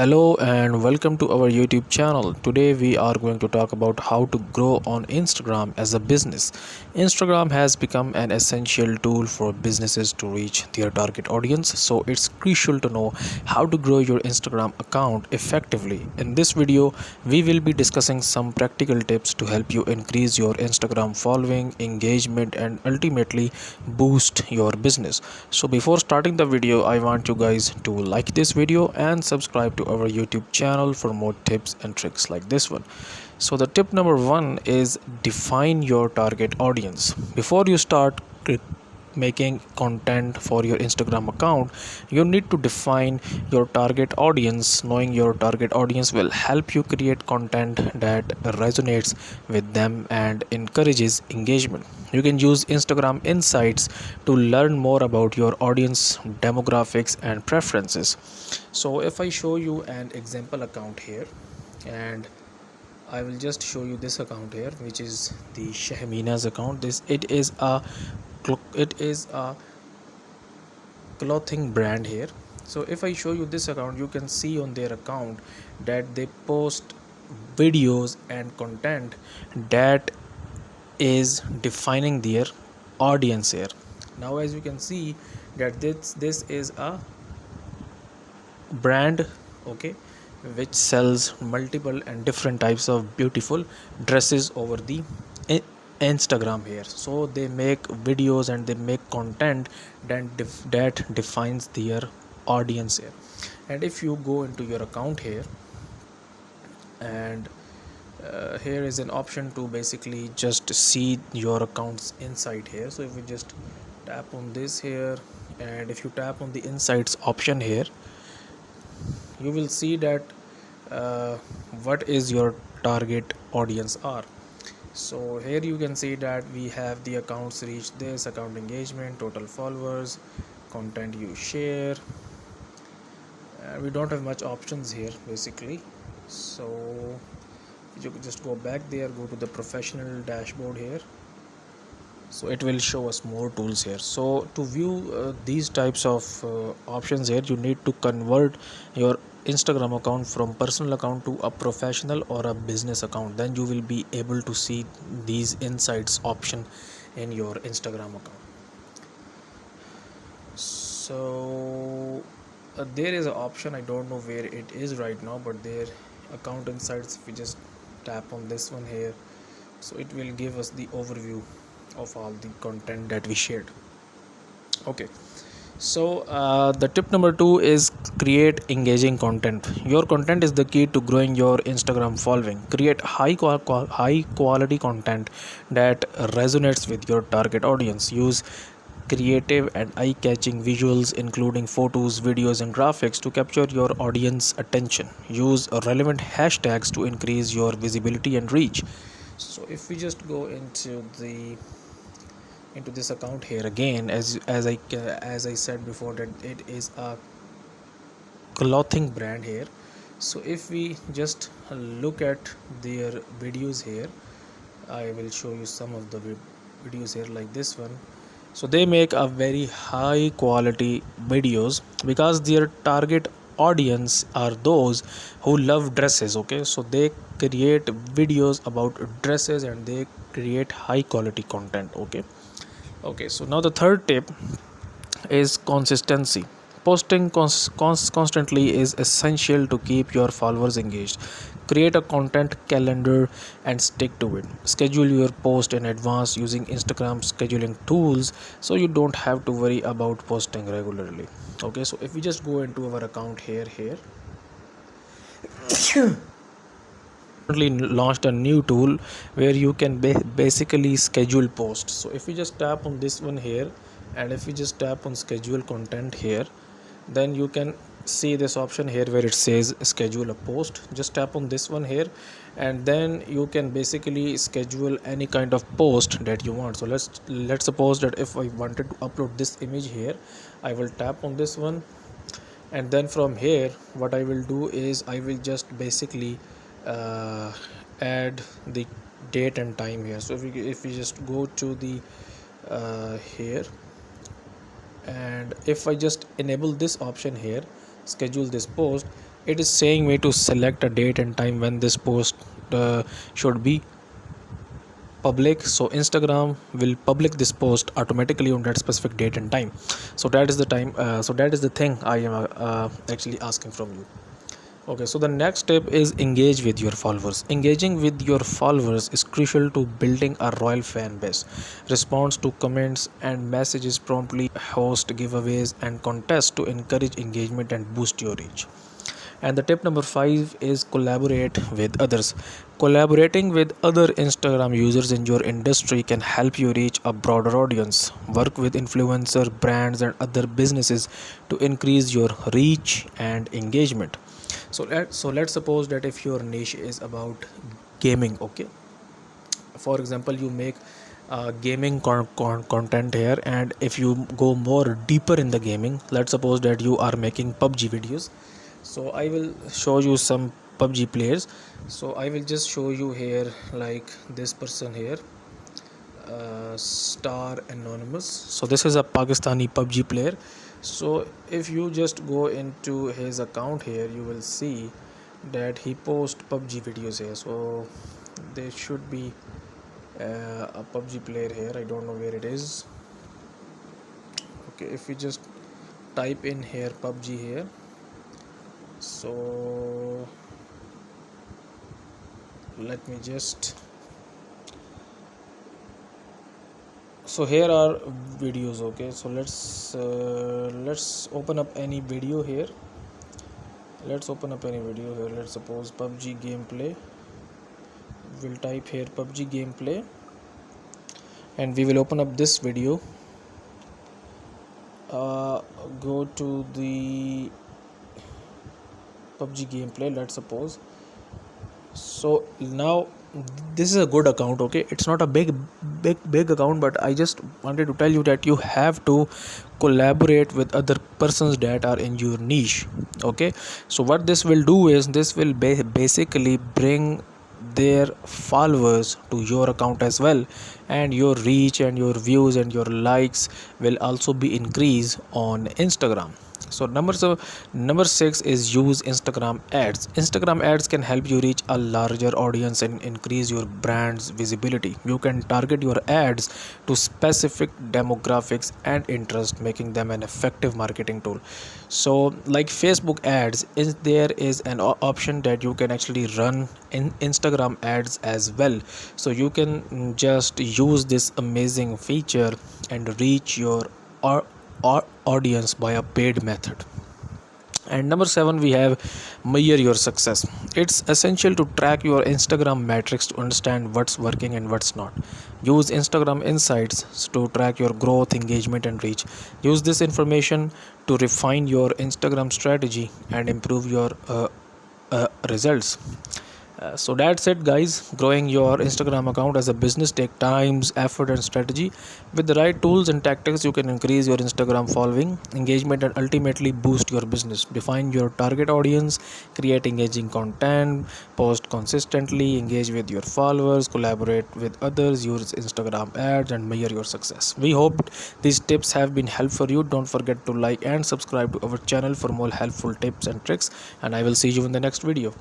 Hello and welcome to our YouTube channel. Today we are going to talk about how to grow on Instagram as a business. Instagram has become an essential tool for businesses to reach their target audience, so it's crucial to know how to grow your Instagram account effectively. In this video, we will be discussing some practical tips to help you increase your Instagram following, engagement, and ultimately boost your business. So before starting the video, I want you guys to like this video and subscribe to our YouTube channel for more tips and tricks like this one. So the tip number 1 is define your target audience. Before you start making content for your Instagram account, you need to define your target audience. Knowing your target audience will help you create content that resonates with them and encourages engagement. You can use Instagram Insights to learn more about your audience demographics and preferences. So if I show you an example account here, and I will just show you this account here, which is the Shahmina's account. It is a clothing brand here. So if I show you this account, you can see on their account that they post videos and content that is defining their audience here. Now as you can see that this is a brand, okay, which sells multiple and different types of beautiful dresses over the Instagram here. So they make videos and they make content that defines their audience here. And if you go into your account here, and here is an option to basically just see your account's insight here. So if we just tap on this here, and if you tap on the insights option here, you will see that what is your target audience are. So here you can see that we have the accounts reached this, account engagement, total followers, content you share. We don't have much options here basically. So you can just go back there, go to the professional dashboard here. So it will show us more tools here. So to view these types of options here, you need to convert your Instagram account from personal account to a professional or a business account. Then you will be able to see these insights option in your Instagram account. So there is an option, I don't know where it is right now, but there account insights, if we just tap on this one here, so it will give us the overview of all the content that we shared. Okay, so the tip number 2 is create engaging content. Your content is the key to growing your Instagram following. Create high quality content that resonates with your target audience. Use creative and eye-catching visuals including photos, videos and graphics to capture your audience attention. Use relevant hashtags to increase your visibility and reach. So if we just go into this account here again, as I said before, that it is a clothing brand here. So if we just look at their videos here, I will show you some of the videos here like this one. So they make a very high quality videos because their target audience are those who love dresses. Okay, so they create videos about dresses and they create high quality content. Okay, so now the third tip is consistency. Posting constantly is essential to keep your followers engaged. Create a content calendar and stick to it. Schedule your post in advance using Instagram scheduling tools so you don't have to worry about posting regularly. Okay, so if we just go into our account here launched a new tool where you can basically schedule posts. So if we just tap on this one here, and if we just tap on schedule content here, then you can see this option here where it says schedule a post. Just tap on this one here, and then you can basically schedule any kind of post that you want. So let's suppose that if I wanted to upload this image here, I will tap on this one, and then from here what I will do is I will just basically add the date and time here. So if we just go to the here, and if I just enable this option here, schedule this post, it is saying me to select a date and time when this post should be public. So Instagram will public this post automatically on that specific date and time. So that is the time, so that is the thing I am actually asking from you. Okay, so the next step is engage with your followers. Engaging with your followers is crucial to building a loyal fan base. Response to comments and messages promptly, host giveaways and contests to encourage engagement and boost your reach. And the tip number 5 is collaborate with others. Collaborating with other Instagram users in your industry can help you reach a broader audience. Work with influencer brands and other businesses to increase your reach and engagement. So let's suppose that if your niche is about gaming, okay, for example, you make gaming content here, and if you go more deeper in the gaming, let's suppose that you are making PUBG videos. So I will show you some PUBG players. So I will just show you here, like this person here, Star Anonymous. So this is a Pakistani PUBG player. So if you just go into his account here, you will see that he posts PUBG videos here. So there should be a PUBG player here. I don't know where it is. Okay, if we just type in here PUBG here, so let me just, so here are videos. Okay, so let's open up any video here. Let's suppose PUBG gameplay. We'll type here PUBG gameplay and we will open up this video. Go to the PUBG gameplay, let's suppose. So now this is a good account. Okay, it's not a big account, but I just wanted to tell you that you have to collaborate with other persons that are in your niche. Okay, so what this will do is this will basically bring their followers to your account as well, and your reach and your views and your likes will also be increased on Instagram. So number 6 is use Instagram ads. Instagram ads can help you reach a larger audience and increase your brand's visibility. You can target your ads to specific demographics and interest, making them an effective marketing tool. So like Facebook ads, there is an option that you can actually run in Instagram ads as well. So you can just use this amazing feature and reach your audience by a paid method. And number 7, we have measure your success. It's essential to track your Instagram metrics to understand what's working and what's not. Use Instagram insights to track your growth, engagement and reach. Use this information to refine your Instagram strategy and improve your results. So that's it, guys. Growing your Instagram account as a business take times, effort and strategy. With the right tools and tactics, you can increase your Instagram following, engagement and ultimately boost your business. Define your target audience, create engaging content, post consistently, engage with your followers, collaborate with others, use Instagram ads and measure your success. We hope these tips have been helpful for you. Don't forget to like and subscribe to our channel for more helpful tips and tricks, and I will see you in the next video.